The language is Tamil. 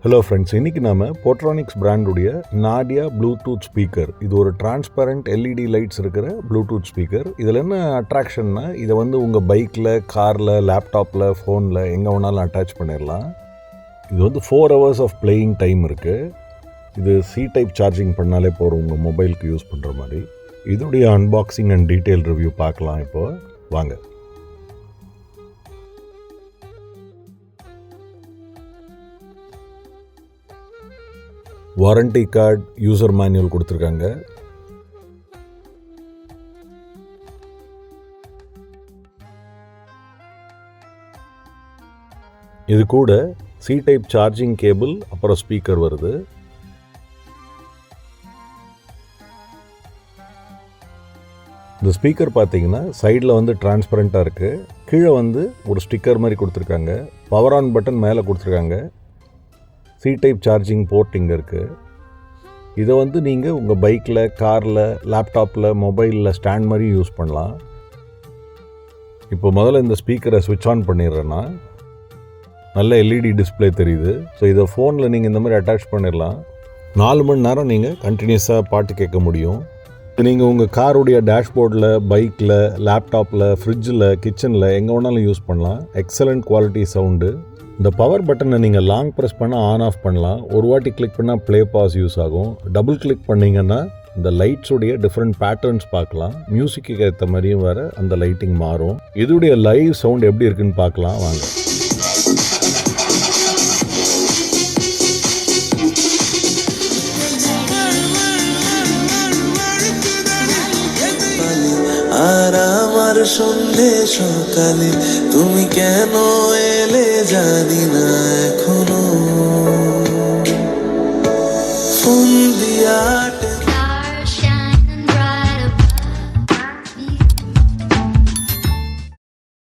ஹலோ ஃப்ரெண்ட்ஸ், இன்றைக்கி நாம் போட்ரானிக்ஸ் பிராண்டுடைய நாடியா ப்ளூடூத் ஸ்பீக்கர். இது ஒரு டிரான்ஸ்பரண்ட் எல்இடி லைட்ஸ் இருக்கிற ப்ளூடூத் ஸ்பீக்கர். இதில் என்ன அட்ராக்ஷன்னா, இதை உங்கள் பைக்கில், காரில், லேப்டாப்பில், ஃபோனில் எங்கே வேணாலும் அட்டாச் பண்ணிடலாம். இது 4 hours ஆஃப் பிளேயிங் டைம் இருக்குது. இது சி டைப் சார்ஜிங் பண்ணாலே போகிறோம் உங்கள் மொபைலுக்கு யூஸ் பண்ணுற மாதிரி. இதோடைய அன்பாக்சிங் அண்ட் டீட்டெயில் ரிவ்யூ பார்க்கலாம். இப்போது வாங்க. வாரண்டி கார்டு, யூசர் மேனுவல் கொடுத்துருக்காங்க. இது கூட சி டைப் சார்ஜிங் கேபிள், அப்புறம் ஸ்பீக்கர் வருது. இந்த ஸ்பீக்கர் பார்த்தீங்கன்னா சைடில் டிரான்ஸ்பரண்ட்டாக இருக்குது. கீழே ஒரு ஸ்டிக்கர் மாதிரி கொடுத்துருக்காங்க. பவர் ஆன் பட்டன் மேலே கொடுத்துருக்காங்க. சி டைப் சார்ஜிங் போர்ட் இங்கே இருக்குது. இதை நீங்கள் உங்கள் பைக்கில், காரில், லேப்டாப்பில், மொபைலில் ஸ்டாண்ட் மாதிரி யூஸ் பண்ணலாம். இப்போ முதல்ல இந்த ஸ்பீக்கரை ஸ்விட்ச் ஆன் பண்ணிடுறேன்னா நல்ல எல்இடி டிஸ்பிளே தெரியுது. ஸோ இதை ஃபோனில் நீங்கள் இந்த மாதிரி அட்டாச் பண்ணிடலாம். 4 மணி நேரம் நீங்கள் கண்டினியூஸாக பாட்டு கேட்க முடியும். நீங்கள் உங்கள் காருடைய டேஷ்போர்டில், பைக்கில், லேப்டாப்பில், ஃப்ரிட்ஜில், கிச்சனில் எங்கே வேணாலும் யூஸ் பண்ணலாம். Excellent quality sound. இந்த பவர் பட்டனை நீங்கள் லாங் ப்ரெஸ் பண்ணால் ஆன் ஆஃப் பண்ணலாம். ஒரு வாட்டி கிளிக் பண்ணால் ப்ளே பாஸ் யூஸ் ஆகும். டபுள் கிளிக் பண்ணிங்கன்னா இந்த லைட்ஸுடைய டிஃப்ரெண்ட் பேட்டர்ன்ஸ் பார்க்கலாம். மியூசிக்கு ஏற்ற மாதிரியும் வேறு அந்த லைட்டிங் மாறும். இதோடைய லைவ் சவுண்ட் எப்படி இருக்குன்னு பார்க்கலாம் வாங்க. আর আমার সন্ধে সকালে তুমি কেন এলে জানি না, এখনো ফোন দিয়া